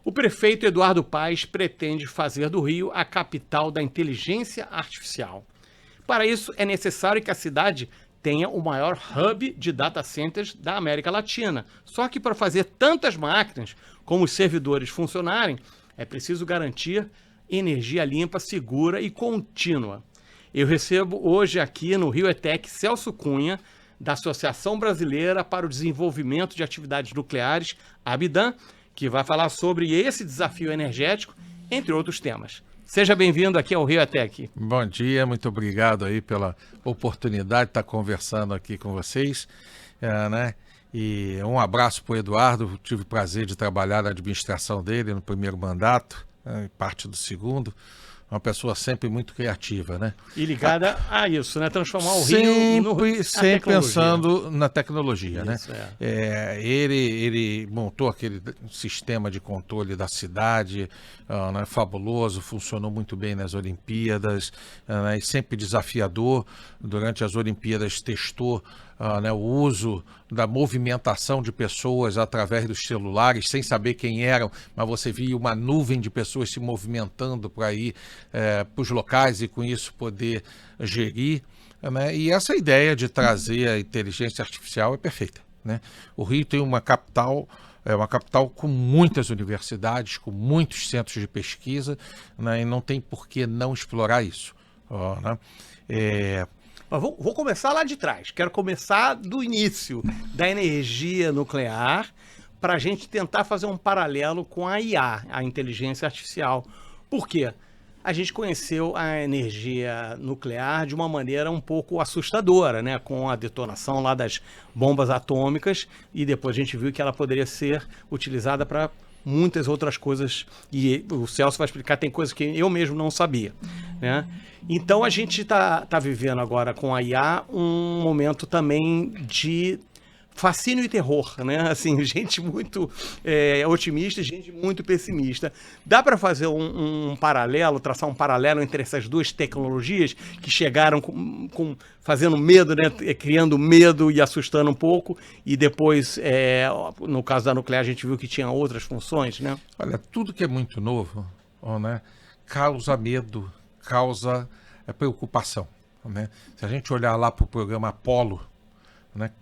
O prefeito Eduardo Paes pretende fazer do Rio a capital da inteligência artificial. Para isso, é necessário que a cidade tenha o maior hub de data centers da América Latina. Só que para fazer tantas máquinas como os servidores funcionarem, é preciso garantir energia limpa, segura e contínua. Eu recebo hoje aqui no Rio ETEC Celso Cunha, da Associação Brasileira para o Desenvolvimento de Atividades Nucleares, ABIDAN, que vai falar sobre esse desafio energético, entre outros temas. Seja bem-vindo aqui ao Rio ETEC. Bom dia, muito obrigado aí pela oportunidade de estar conversando aqui com vocês, E um abraço para o Eduardo, tive o prazer de trabalhar na administração dele no primeiro mandato, parte do segundo. Uma pessoa sempre muito criativa, né? E ligada a isso, né? Transformar o Rio sempre pensando na tecnologia, isso, né? Ele montou aquele sistema de controle da cidade, fabuloso, funcionou muito bem nas Olimpíadas, e sempre desafiador. Durante as Olimpíadas testou o uso da movimentação de pessoas através dos celulares, sem saber quem eram, mas você via uma nuvem de pessoas se movimentando para ir para os locais e com isso poder gerir. E essa ideia de trazer a inteligência artificial é perfeita, né? O Rio tem uma capital com muitas universidades, com muitos centros de pesquisa, e não tem por que não explorar isso. Mas vou começar lá de trás. Quero começar do início da energia nuclear para a gente tentar fazer um paralelo com a IA, a inteligência artificial. Por quê? A gente conheceu a energia nuclear de uma maneira um pouco assustadora, né? Com a detonação lá das bombas atômicas, e depois a gente viu que ela poderia ser utilizada para muitas outras coisas, e o Celso vai explicar, tem coisas que eu mesmo não sabia, né? Então a gente está vivendo agora com a IA um momento também de fascínio e terror, né? Assim, gente muito otimista e gente muito pessimista. Dá para fazer um paralelo, traçar um paralelo entre essas duas tecnologias que chegaram fazendo medo, né? Criando medo e assustando um pouco, e depois, no caso da nuclear, a gente viu que tinha outras funções, né? Olha, tudo que é muito novo, causa medo, causa preocupação, né? Se a gente olhar lá para o programa Apollo,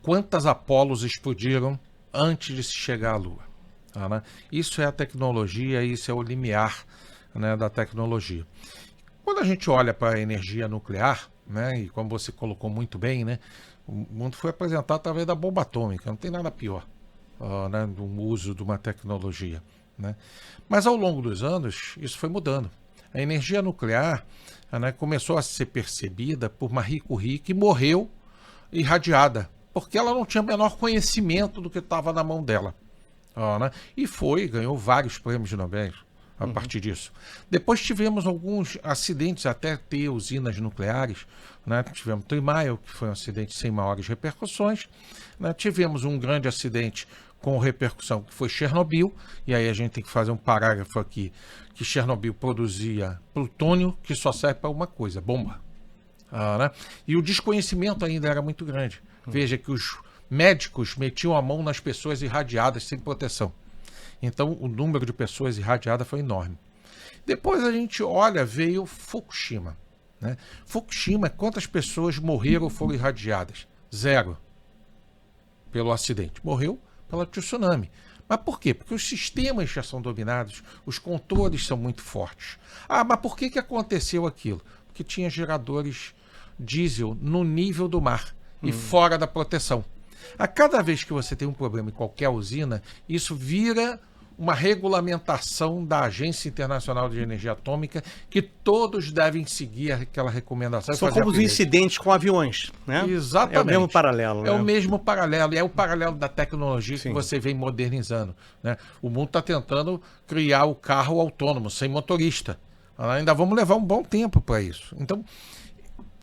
quantas Apolos explodiram antes de se chegar à Lua? Isso é a tecnologia, isso é o limiar, da tecnologia. Quando a gente olha para a energia nuclear, e como você colocou muito bem, o mundo foi apresentado através da bomba atômica, não tem nada pior do uso de uma tecnologia. Mas ao longo dos anos, isso foi mudando. A energia nuclear começou a ser percebida por Marie Curie, que morreu irradiada, porque ela não tinha o menor conhecimento do que estava na mão dela. E ganhou vários prêmios de Nobel a partir disso. Depois tivemos alguns acidentes, até ter usinas nucleares. Tivemos Three Mile, que foi um acidente sem maiores repercussões. Tivemos um grande acidente com repercussão, que foi Chernobyl, e aí a gente tem que fazer um parágrafo aqui, que Chernobyl produzia plutônio, que só serve para uma coisa, bomba. E o desconhecimento ainda era muito grande. Veja que os médicos metiam a mão nas pessoas irradiadas sem proteção. Então o número de pessoas irradiadas foi enorme. Depois a gente olha, veio Fukushima. Fukushima, quantas pessoas morreram ou foram irradiadas? 0 pelo acidente. Morreu pelo tsunami. Mas por quê? Porque os sistemas já são dominados, os controles são muito fortes. Mas por que aconteceu aquilo? Porque tinha geradores diesel no nível do mar e fora da proteção. A cada vez que você tem um problema em qualquer usina, isso vira uma regulamentação da Agência Internacional de Energia Atômica, que todos devem seguir aquela recomendação. São como os incidentes com aviões, né? Exatamente. É o mesmo paralelo. É o mesmo paralelo, e é o paralelo da tecnologia que você vem modernizando, O mundo está tentando criar o carro autônomo, sem motorista. Ainda vamos levar um bom tempo para isso. Então,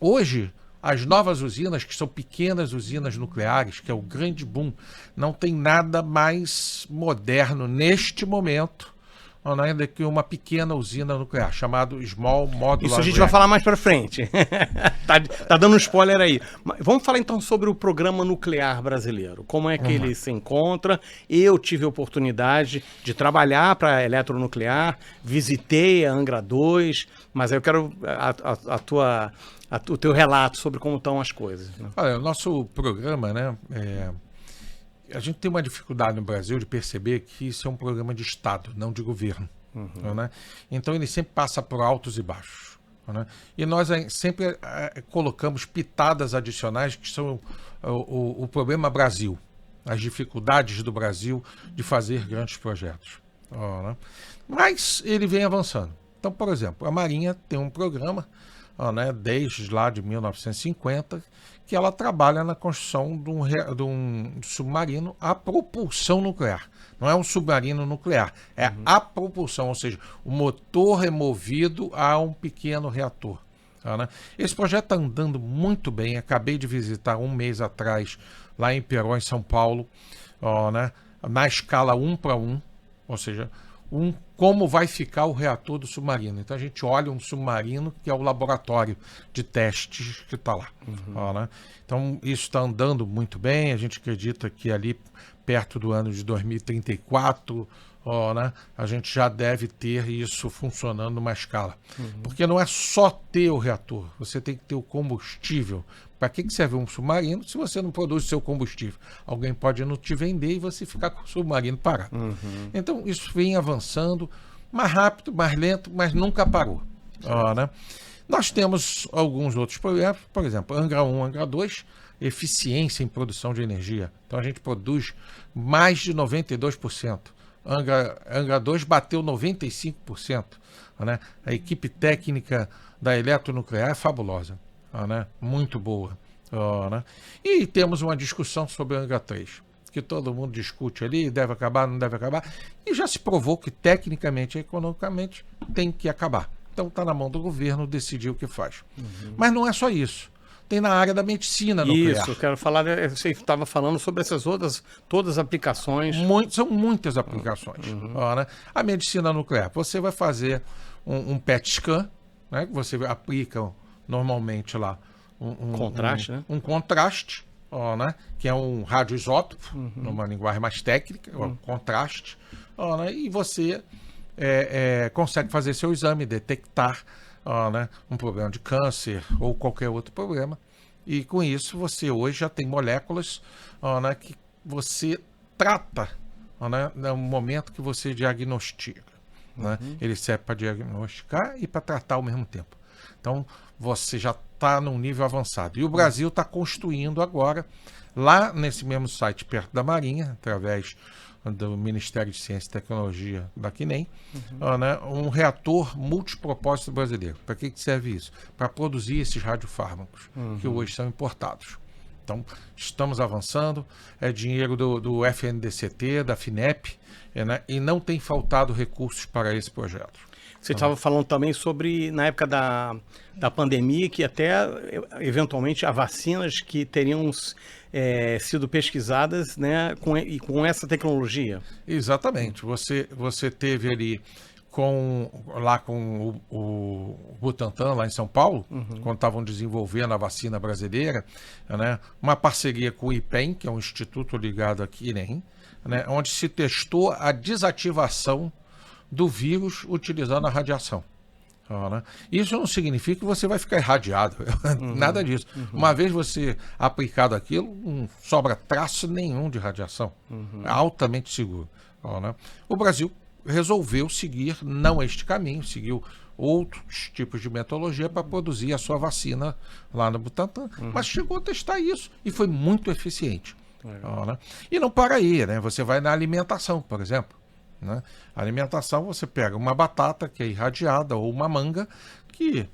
hoje, as novas usinas, que são pequenas usinas nucleares, que é o grande boom, não tem nada mais moderno neste momento ainda que uma pequena usina nuclear, chamado Small Modular Isso a gente Reactor. vai falar mais pra frente. tá dando um spoiler aí. Mas vamos falar então sobre o programa nuclear brasileiro. Como é que ele se encontra? Eu tive a oportunidade de trabalhar para a Eletronuclear, visitei a Angra 2, mas aí eu quero o teu relato sobre como estão as coisas. Né? Olha, o nosso programa, né, a gente tem uma dificuldade no Brasil de perceber que isso é um programa de Estado, não de governo. Né? Então ele sempre passa por altos e baixos. Né? E nós sempre colocamos pitadas adicionais que são o problema Brasil, as dificuldades do Brasil de fazer grandes projetos. Né? Mas ele vem avançando. Então, por exemplo, a Marinha tem um programa, né, desde lá de 1950, que ela trabalha na construção de um submarino a propulsão nuclear. Não é um submarino nuclear, é a propulsão, ou seja, o motor é movido a um pequeno reator. Né? Esse projeto está andando muito bem. Acabei de visitar um mês atrás, lá em Peró, em São Paulo, né, na escala 1:1, ou seja, como vai ficar o reator do submarino. Então a gente olha um submarino que é o laboratório de testes que está lá. Né? Então isso está andando muito bem. A gente acredita que ali perto do ano de 2034, né, a gente já deve ter isso funcionando numa escala. Porque não é só ter o reator, você tem que ter o combustível. Para que serve um submarino se você não produz o seu combustível? Alguém pode não te vender e você ficar com o submarino parado. Então isso vem avançando, mais rápido, mais lento, mas nunca parou. Né? Nós temos alguns outros projetos, por exemplo, Angra 1, Angra 2, eficiência em produção de energia. Então a gente produz mais de 92%. Angra 2 bateu 95%. Né? A equipe técnica da Eletronuclear é fabulosa. Né? Muito boa. Né? E temos uma discussão sobre a Angra 3, que todo mundo discute ali, deve acabar, não deve acabar, e já se provou que tecnicamente e economicamente tem que acabar. Então está na mão do governo decidir o que faz. Mas não é só isso. Tem na área da medicina nuclear. Isso, eu quero falar, você estava falando sobre essas outras, todas as aplicações. São muitas aplicações. Né? A medicina nuclear, você vai fazer um PET scan, né? Que você aplica normalmente lá Contraste, né? Um contraste, né? Que é um radioisótopo, numa linguagem mais técnica, contraste, né? E você consegue fazer seu exame, detectar né, um problema de câncer ou qualquer outro problema. E com isso você hoje já tem moléculas né, que você trata né, no momento que você diagnostica. Né? Ele serve para diagnosticar e para tratar ao mesmo tempo. Então você já está num nível avançado. E o Brasil está construindo agora, lá nesse mesmo site, perto da Marinha, através do Ministério de Ciência e Tecnologia da CNEM, né, um reator multipropósito brasileiro. Para que serve isso? Para produzir esses radiofármacos, que hoje são importados. Então, estamos avançando, é dinheiro do FNDCT, da FINEP, né, e não tem faltado recursos para esse projeto. Você estava falando também sobre, na época da pandemia, que até, eventualmente, há vacinas que teriam sido pesquisadas, né, com essa tecnologia. Exatamente. Você teve ali lá com o Butantan, lá em São Paulo, quando estavam desenvolvendo a vacina brasileira, né, uma parceria com o IPEM, que é um instituto ligado aqui, né, onde se testou a desativação do vírus utilizando a radiação. Né? Isso não significa que você vai ficar irradiado, nada disso. Uma vez você aplicado aquilo, não sobra traço nenhum de radiação. É altamente seguro. Né? O Brasil resolveu seguir não este caminho, seguiu outros tipos de metodologia para produzir a sua vacina lá no Butantan, mas chegou a testar isso e foi muito eficiente. Né? E não para aí, né? Você vai na alimentação, por exemplo. Né? A alimentação, você pega uma batata que é irradiada ou uma manga que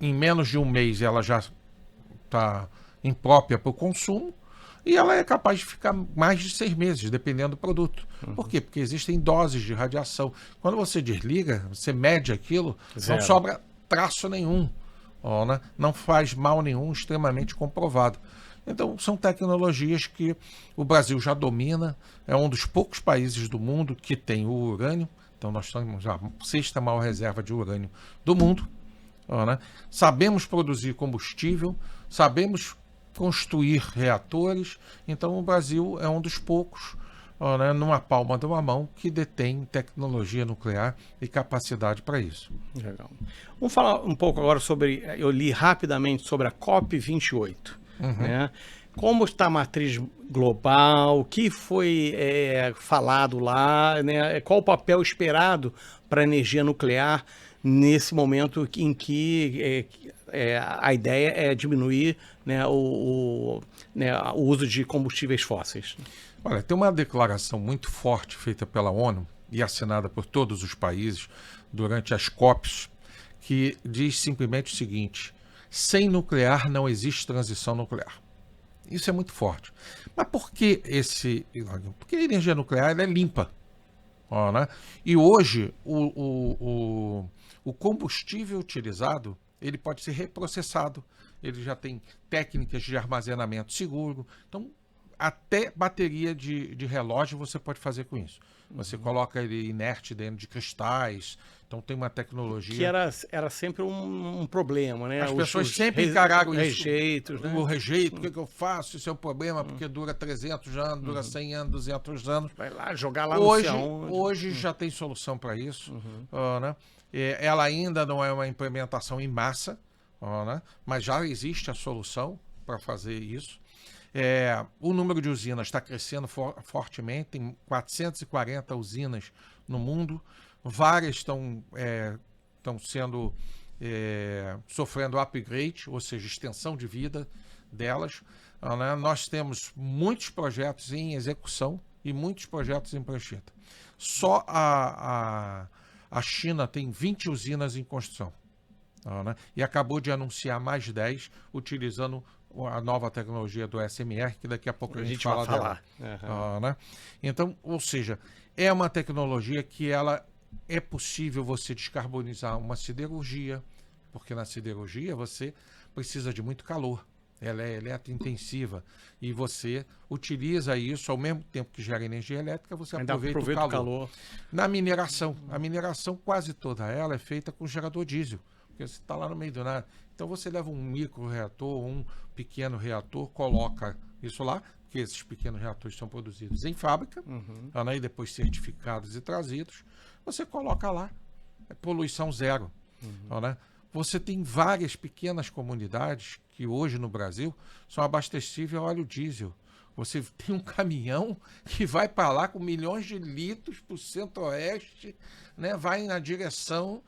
em menos de um mês ela já está imprópria para o consumo e ela é capaz de ficar mais de 6 meses, dependendo do produto. Por quê? Porque existem doses de radiação. Quando você desliga, você mede aquilo, não sobra traço nenhum, né? Não faz mal nenhum, extremamente comprovado. Então, são tecnologias que o Brasil já domina, é um dos poucos países do mundo que tem o urânio, Então nós temos a sexta maior reserva de urânio do mundo, né? Sabemos produzir combustível, sabemos construir reatores, então o Brasil é um dos poucos, né, numa palma de uma mão, que detém tecnologia nuclear e capacidade para isso. Legal. Vamos falar um pouco agora sobre, eu li rapidamente sobre a COP28, né? Como está a matriz global, o que foi falado lá, né? Qual o papel esperado para a energia nuclear nesse momento em que a ideia é diminuir, né, o uso de combustíveis fósseis. Olha, tem uma declaração muito forte feita pela ONU e assinada por todos os países durante as COPs, que diz simplesmente o seguinte: sem nuclear não existe transição nuclear. Isso é muito forte. Mas por que Porque a energia nuclear ela é limpa. Né? E hoje o combustível utilizado ele pode ser reprocessado. Ele já tem técnicas de armazenamento seguro. Então, até bateria de relógio você pode fazer com isso. Você coloca ele inerte dentro de cristais. Então tem uma tecnologia... Que era sempre um problema, né? As pessoas sempre encararam isso. Rejeitos, né? O rejeito, o que eu faço? Isso é um problema, porque dura 300 anos, dura 100 anos, 200 anos. Vai lá, jogar lá Hoje já tem solução para isso. Né? Ela ainda não é uma implementação em massa, né? Mas já existe a solução para fazer isso. O número de usinas está crescendo fortemente, tem 440 usinas no mundo, várias estão sendo sofrendo upgrade, ou seja, extensão de vida delas. Né? Nós temos muitos projetos em execução e muitos projetos em prancheta. Só a China tem 20 usinas em construção, né? E acabou de anunciar mais 10 utilizando a nova tecnologia do SMR, que daqui a pouco a gente fala dela. Né? Então, ou seja, é uma tecnologia que ela é possível você descarbonizar uma siderurgia, porque na siderurgia você precisa de muito calor, ela é eletrointensiva, e você utiliza isso ao mesmo tempo que gera energia elétrica, você aproveita o calor. Na mineração, a mineração quase toda ela é feita com gerador diesel, porque você está lá no meio do nada. Então você leva um micro-reator, um pequeno reator, coloca isso lá, porque esses pequenos reatores são produzidos em fábrica, né, e depois certificados e trazidos. Você coloca lá, poluição zero. Né? Você tem várias pequenas comunidades que hoje no Brasil são abastecíveis a óleo diesel. Você tem um caminhão que vai para lá com milhões de litros para o centro-oeste, né, vai na direção,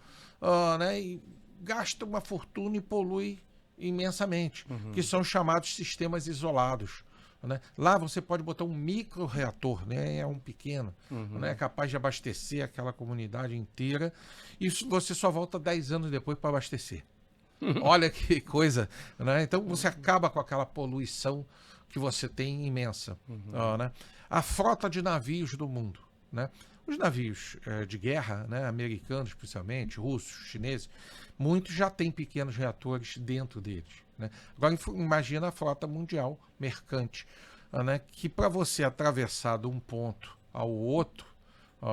né, e gasta uma fortuna e polui imensamente, que são chamados sistemas isolados. Né? Lá você pode botar um micro-reator, né? É um pequeno, né? É capaz de abastecer aquela comunidade inteira, e você só volta 10 anos depois para abastecer. Olha que coisa, né? Então você acaba com aquela poluição que você tem imensa. Né? A frota de navios do mundo, né? Os navios de guerra, né, americanos principalmente, russos, chineses, muitos já têm pequenos reatores dentro deles. Né? Agora imagina a frota mundial mercante, né, que para você atravessar de um ponto ao outro,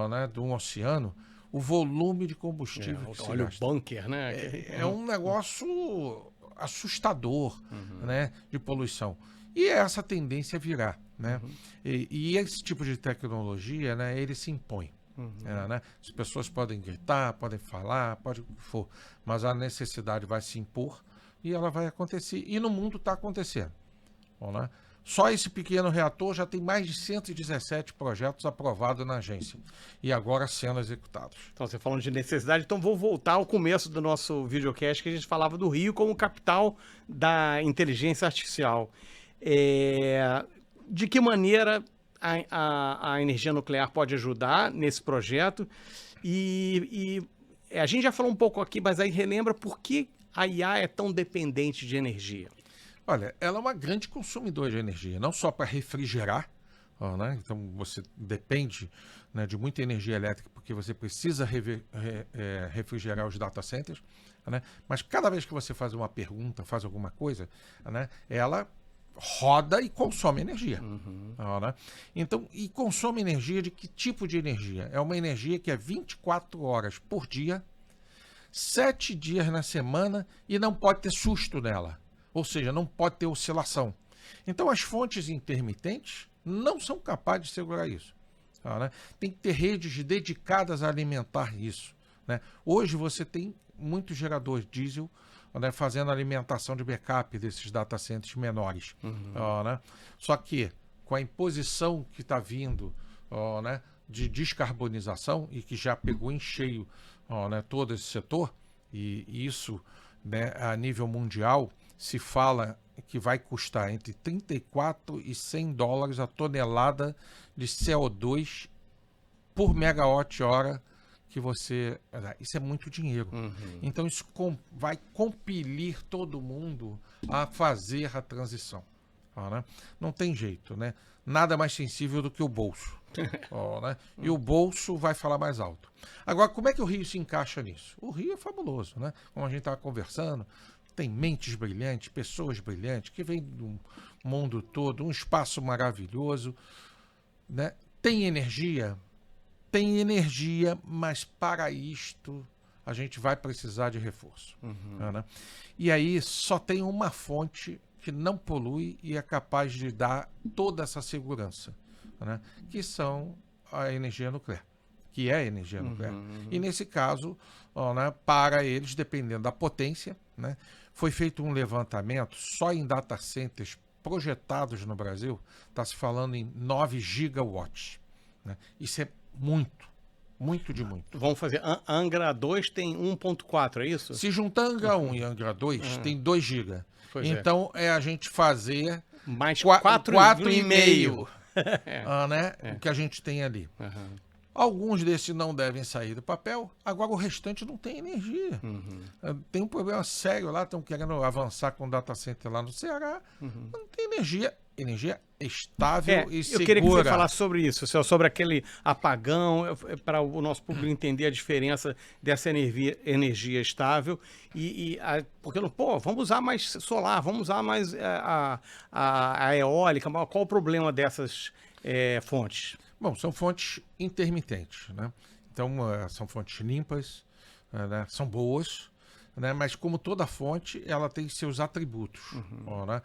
né, de um oceano, o volume de combustível que se olha gasta, o bunker, né? é um negócio assustador, né, de poluição. E essa tendência virá. Né? E esse tipo de tecnologia, né, ele se impõe. Né? As pessoas podem gritar, podem falar, pode o que for, mas a necessidade vai se impor e ela vai acontecer. E no mundo está acontecendo. Bom, né? Só esse pequeno reator já tem mais de 117 projetos aprovados na agência e agora sendo executados. Então, você falando de necessidade, então vou voltar ao começo do nosso videocast, que a gente falava do Rio como capital da inteligência artificial. De que maneira a energia nuclear pode ajudar nesse projeto? E a gente já falou um pouco aqui, mas aí relembra por que a IA é tão dependente de energia. Olha, ela é uma grande consumidora de energia, não só para refrigerar, né? Então você depende, né, de muita energia elétrica porque você precisa refrigerar os data centers, né? Mas cada vez que você faz uma pergunta, faz alguma coisa, né, ela roda e consome energia. Né? Então, e consome energia de que tipo de energia? É uma energia que é 24 horas por dia, 7 dias na semana e não pode ter susto nela. Ou seja, não pode ter oscilação. Então, as fontes intermitentes não são capazes de segurar isso. Né? Tem que ter redes dedicadas a alimentar isso. Né? Hoje você tem muitos geradores diesel, né, fazendo alimentação de backup desses data centers menores. Né? Só que com a imposição que está vindo né, de descarbonização e que já pegou em cheio né, todo esse setor, e isso né, a nível mundial se fala que vai custar entre 34 e 100 dólares a tonelada de CO2 por megawatt-hora que você... Isso é muito dinheiro. Então isso vai compelir todo mundo a fazer a transição. Né? Não tem jeito, né? Nada mais sensível do que o bolso. Né? E o bolso vai falar mais alto. Agora, como é que o Rio se encaixa nisso? O Rio é fabuloso, né? Como a gente estava conversando, tem mentes brilhantes, pessoas brilhantes, que vêm do mundo todo, um espaço maravilhoso, né? Tem energia, mas para isto a gente vai precisar de reforço. Né? E aí só tem uma fonte que não polui e é capaz de dar toda essa segurança, né? Que são a energia nuclear, que é a energia nuclear. E nesse caso, né, para eles, dependendo da potência, né, foi feito um levantamento só em data centers projetados no Brasil, está se falando em 9 gigawatts. Né? Isso é muito de muito. Vamos fazer. Angra 2 tem 1.4, é isso? Se juntar Angra 1 e Angra 2, tem 2 GB. Então é a gente fazer mais 4,5. Né? O que a gente tem ali. Alguns desses não devem sair do papel, agora o restante não tem energia. Tem um problema sério lá, estão querendo avançar com o data center lá no Ceará, não tem energia. Energia estável e segura. Eu queria que você falasse sobre isso, sobre aquele apagão, para o nosso público entender a diferença dessa energia estável porque, vamos usar mais solar, vamos usar mais a eólica, mas qual o problema dessas fontes? Bom, são fontes intermitentes, né? Então, são fontes limpas, né? São boas, né? Mas como toda fonte, ela tem seus atributos, né?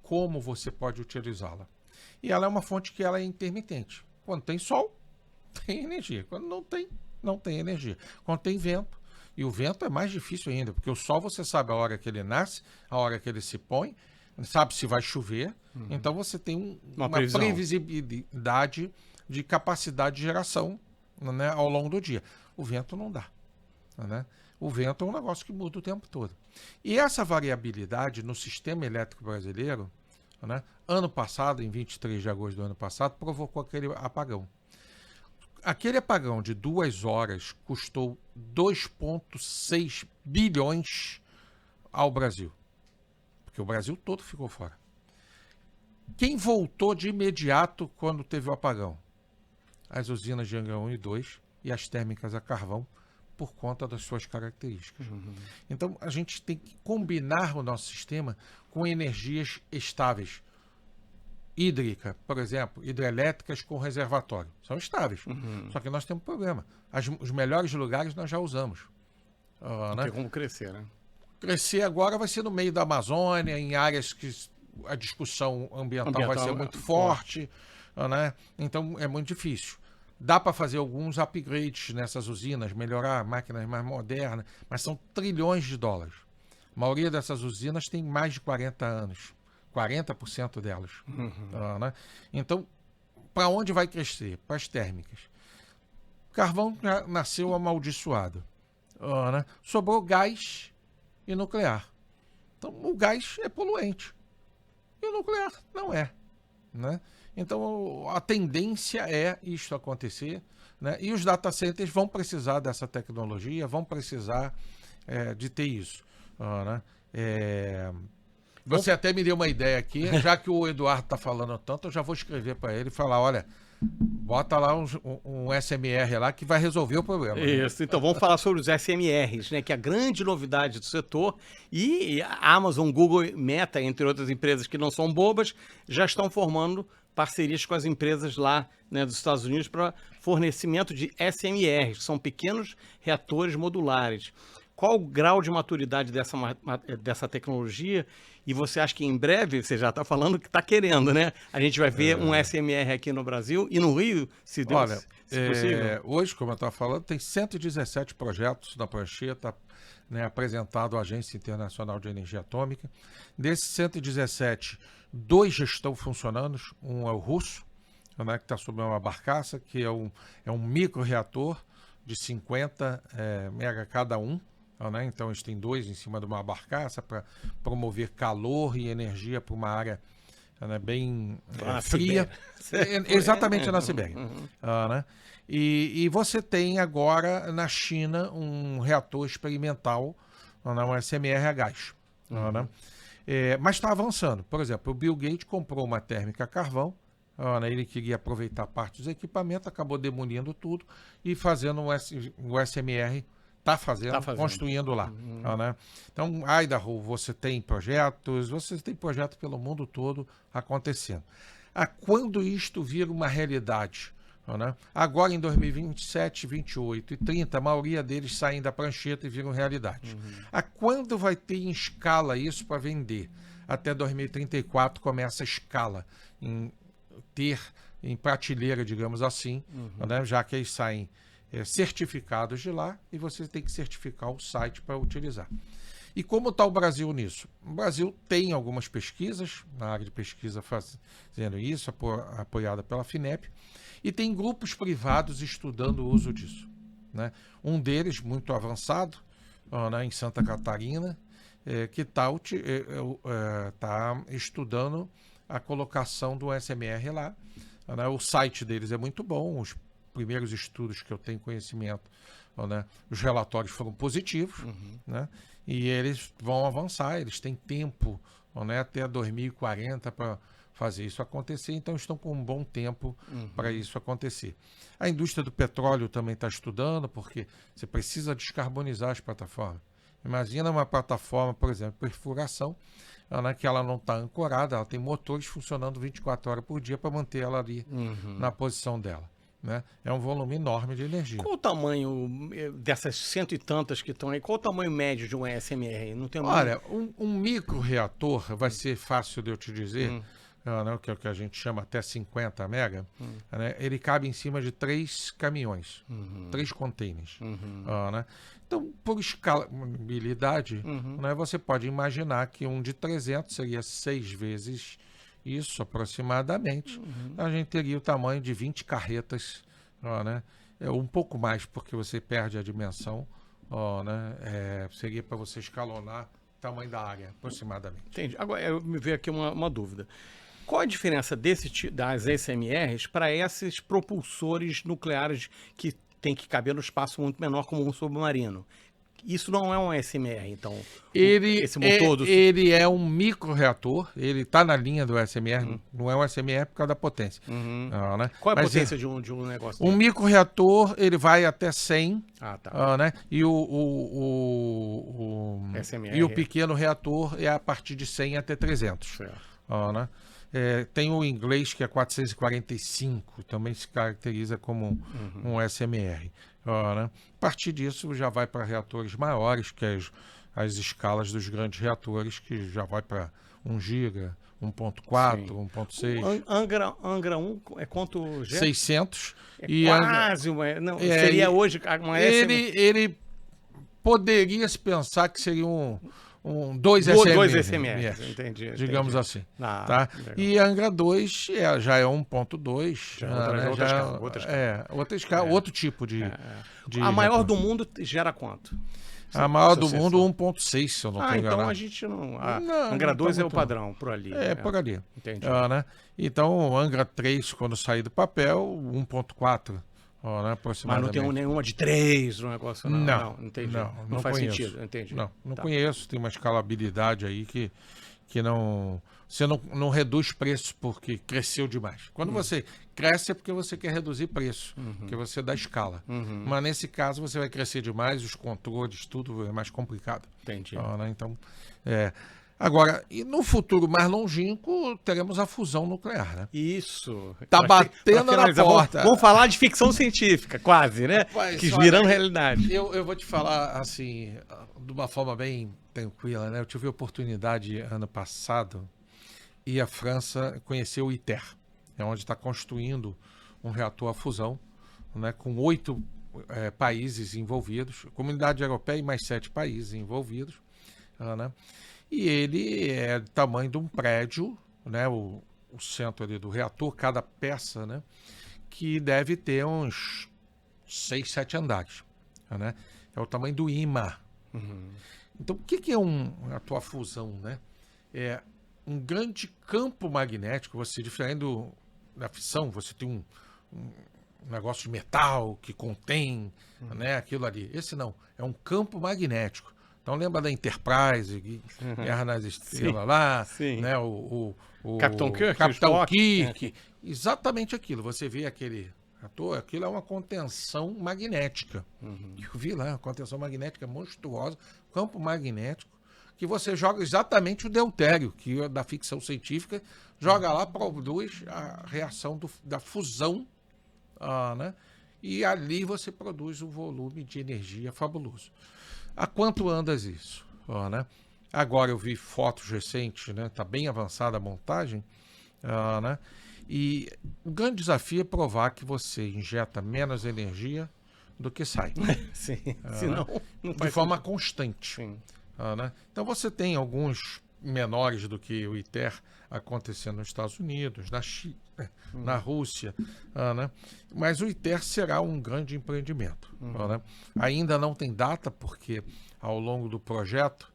Como você pode utilizá-la. E ela é uma fonte que ela é intermitente. Quando tem sol, tem energia. Quando não tem energia. Quando tem vento, e o vento é mais difícil ainda, porque o sol você sabe a hora que ele nasce, a hora que ele se põe, sabe se vai chover, então você tem uma previsibilidade de capacidade de geração, né, ao longo do dia. O vento não dá. Né? O vento é um negócio que muda o tempo todo. E essa variabilidade no sistema elétrico brasileiro, né, ano passado, em 23 de agosto do ano passado, provocou aquele apagão. Aquele apagão de 2 horas custou 2,6 bilhões ao Brasil. Porque o Brasil todo ficou fora. Quem voltou de imediato quando teve o apagão? As usinas de Angra 1 e 2 e as térmicas a carvão, por conta das suas características. Então, a gente tem que combinar o nosso sistema com energias estáveis. Hídrica, por exemplo, hidrelétricas com reservatório. São estáveis. Só que nós temos um problema. Os melhores lugares nós já usamos. Não tem como crescer, né? Crescer agora vai ser no meio da Amazônia, em áreas que a discussão ambiental vai ser muito forte. Né? Então, é muito difícil. Dá para fazer alguns upgrades nessas usinas, melhorar máquinas mais modernas, mas são trilhões de dólares. A maioria dessas usinas tem mais de 40 anos, 40% delas. Né? Então, para onde vai crescer? Para as térmicas. Carvão já nasceu amaldiçoado. Né? Sobrou gás e nuclear. Então, o gás é poluente e o nuclear não é. Né? Então, a tendência é isto acontecer, né? E os data centers vão precisar dessa tecnologia, vão precisar de ter isso. Né? Você até me deu uma ideia aqui, já que o Eduardo está falando tanto, eu já vou escrever para ele e falar, olha, bota lá um SMR lá que vai resolver o problema. Isso, então vamos falar sobre os SMRs, né? Que é a grande novidade do setor. E a Amazon, Google, Meta, entre outras empresas que não são bobas, já estão formando parcerias com as empresas lá, né, dos Estados Unidos para fornecimento de SMRs, que são pequenos reatores modulares. Qual o grau de maturidade dessa tecnologia? E você acha que em breve, você já está falando que está querendo, né? A gente vai ver um SMR aqui no Brasil e no Rio, se Deus, olha, se possível. hoje, como eu estava falando, tem 117 projetos na prancheta, né, apresentado à Agência Internacional de Energia Atômica. Desses 117, 2 já estão funcionando. Um é o russo, né, que está sob uma barcaça, que é um micro-reator de 50 mega cada um. Né? Então, eles têm 2 em cima de uma barcaça para promover calor e energia para uma área, né, bem fria. Exatamente na Sibéria. Né? E você tem agora na China um reator experimental, um SMR a gás. Né? Mas está avançando. Por exemplo, o Bill Gates comprou uma térmica a carvão. Ele queria aproveitar parte dos equipamentos, acabou demolindo tudo e fazendo o SMR. Está fazendo, construindo lá. Né? Então, Idaho, você tem projetos pelo mundo todo acontecendo. Quando isto vira uma realidade? Né? Agora, em 2027, 28 e 30, a maioria deles saem da prancheta e viram realidade. Quando vai ter em escala isso para vender? Até 2034 começa a escala, em prateleira, digamos assim, né? Já que eles saem certificados de lá e você tem que certificar o site para utilizar. E como está o Brasil nisso? O Brasil tem algumas pesquisas, na área de pesquisa fazendo isso, apoiada pela FINEP, e tem grupos privados estudando o uso disso. Né? Um deles, muito avançado, né, em Santa Catarina, que está estudando a colocação do SMR lá. Né? O site deles é muito bom, os primeiros estudos que eu tenho conhecimento, né, os relatórios foram positivos, né, e eles vão avançar, eles têm tempo, né, até 2040 para fazer isso acontecer, então estão com um bom tempo para isso acontecer. A indústria do petróleo também está estudando, porque você precisa descarbonizar as plataformas. Imagina uma plataforma, por exemplo, perfuração, né, que ela não está ancorada, ela tem motores funcionando 24 horas por dia para manter ela ali na posição dela. Né? É um volume enorme de energia. Qual o tamanho dessas 100 e tantas que estão aí? Qual o tamanho médio de um SMR? Não tem Olha, um micro-reator vai ser fácil de eu te dizer, né, que é o que a gente chama até 50 mega, né, ele cabe em cima de 3 caminhões, 3 containers. Né? Então, por escalabilidade, né, você pode imaginar que um de 300 seria 6 vezes isso, aproximadamente. A gente teria o tamanho de 20 carretas, né? Um pouco mais, porque você perde a dimensão, né? Seria para você escalonar o tamanho da área, aproximadamente. Entendi. Agora, me veio aqui uma dúvida. Qual a diferença das SMRs para esses propulsores nucleares que tem que caber no espaço muito menor, como um submarino? Isso não é um SMR, então? Esse motor ele é um micro-reator, ele está na linha do SMR, não é um SMR por causa da potência. Né? Qual é a potência de um negócio desse? Um micro-reator, ele vai até 100, né? E o pequeno reator é a partir de 100 até 300. Né? Tem o inglês que é 445, também se caracteriza como um SMR. Né? A partir disso já vai para reatores maiores, que é as escalas dos grandes reatores, que já vai para 1 giga, 1.4, 1.6. Angra 1 é quanto? 600. Quase seria hoje uma ele poderia se pensar que seria dois SMR, entendi. Digamos assim. Tá? E Angra 2 já é 1.2. Outra escala, outro tipo de a maior do mundo gera quanto? A maior do mundo, 1.6, se eu não estou enganado. Então a gente não... Angra 2 é o padrão, por ali. Por ali. Entendi. Né? Então, o Angra 3, quando sair do papel, 1.4. Né, mas não tem nenhuma de 3 no negócio, não. Não, entendi. Não faz conheço. Sentido, entendi. Não conheço. Tem uma escalabilidade aí que você não reduz preço porque cresceu demais. Quando você cresce é porque você quer reduzir preço, porque você dá escala. Mas nesse caso você vai crescer demais, os controles, tudo é mais complicado. Entendi. Né? Então, agora, e no futuro mais longínquo, teremos a fusão nuclear, né? Isso. Tá batendo na porta. Vamos falar de ficção científica, quase, né? Rapaz, que olha, virando realidade. Eu vou te falar, assim, de uma forma bem tranquila, né? Eu tive a oportunidade ano passado e a França conheceu o ITER, onde está construindo um reator a fusão, né? Com 8 países envolvidos, Comunidade Europeia e mais 7 países envolvidos, né? E ele é do tamanho de um prédio, né? O centro ali do reator, cada peça, né? Que deve ter uns 6, 7 andares, né? É o tamanho do IMA. Então, o que é a tua fusão, né? É um grande campo magnético. Você, diferente da fissão, você tem um negócio de metal que contém, né, aquilo ali. Esse não, é um campo magnético. Então, lembra da Enterprise, Guerra nas Estrelas lá, sim. né? O Capitão Kirk, Capitão Kirk. Exatamente aquilo. Você vê aquele ator, aquilo é uma contenção magnética. Eu vi lá, uma contenção magnética monstruosa, campo magnético, que você joga exatamente o deutério, que é da ficção científica, joga lá, produz a reação da fusão, né? E ali você produz um volume de energia fabuloso. Há quanto andas isso? Né? Agora eu vi fotos recentes, né? Tá bem avançada a montagem, né? E o grande desafio é provar que você injeta menos energia do que sai. Sim, senão não faz de forma sentido. constante. Sim. Né? Então você tem alguns menores do que o ITER acontecendo nos Estados Unidos, na China, na Rússia, né? Mas o ITER será um grande empreendimento. Né? Ainda não tem data, porque ao longo do projeto,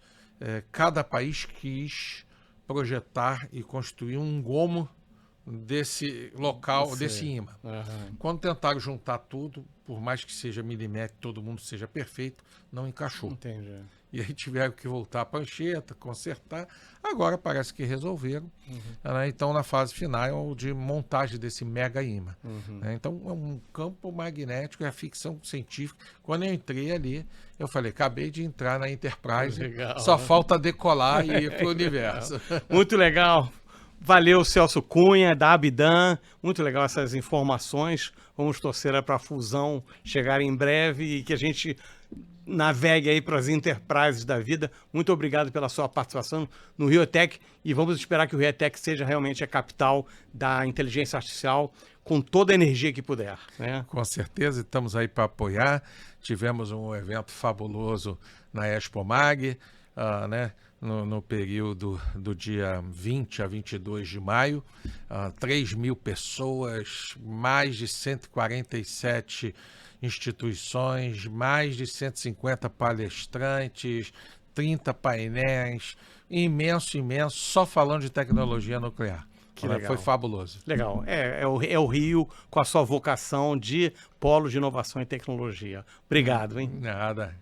cada país quis projetar e construir um gomo desse local, desse imã. Quando tentaram juntar tudo, por mais que seja milimétrico, todo mundo seja perfeito, não encaixou. Entendi. E aí tiveram que voltar a prancheta, consertar. Agora parece que resolveram. Né? Então, na fase final de montagem desse mega imã. Né? Então, é um campo magnético, é a ficção científica. Quando eu entrei ali, eu falei, acabei de entrar na Enterprise, Legal, só né? falta decolar e ir para o universo. Muito legal. Valeu, Celso Cunha, da Abidan. Muito legal essas informações. Vamos torcer para a fusão chegar em breve e que a gente navegue aí para as Enterprises da vida. Muito obrigado pela sua participação no RioTech e vamos esperar que o RioTech seja realmente a capital da inteligência artificial com toda a energia que puder. Né? Com certeza, estamos aí para apoiar. Tivemos um evento fabuloso na ExpoMag, né? No período do dia 20 a 22 de maio, 3.000 pessoas, mais de 147 instituições, mais de 150 palestrantes, 30 painéis, imenso, só falando de tecnologia nuclear. Que legal. Foi fabuloso. Legal. É o Rio com a sua vocação de polo de inovação e tecnologia. Obrigado, hein? Nada.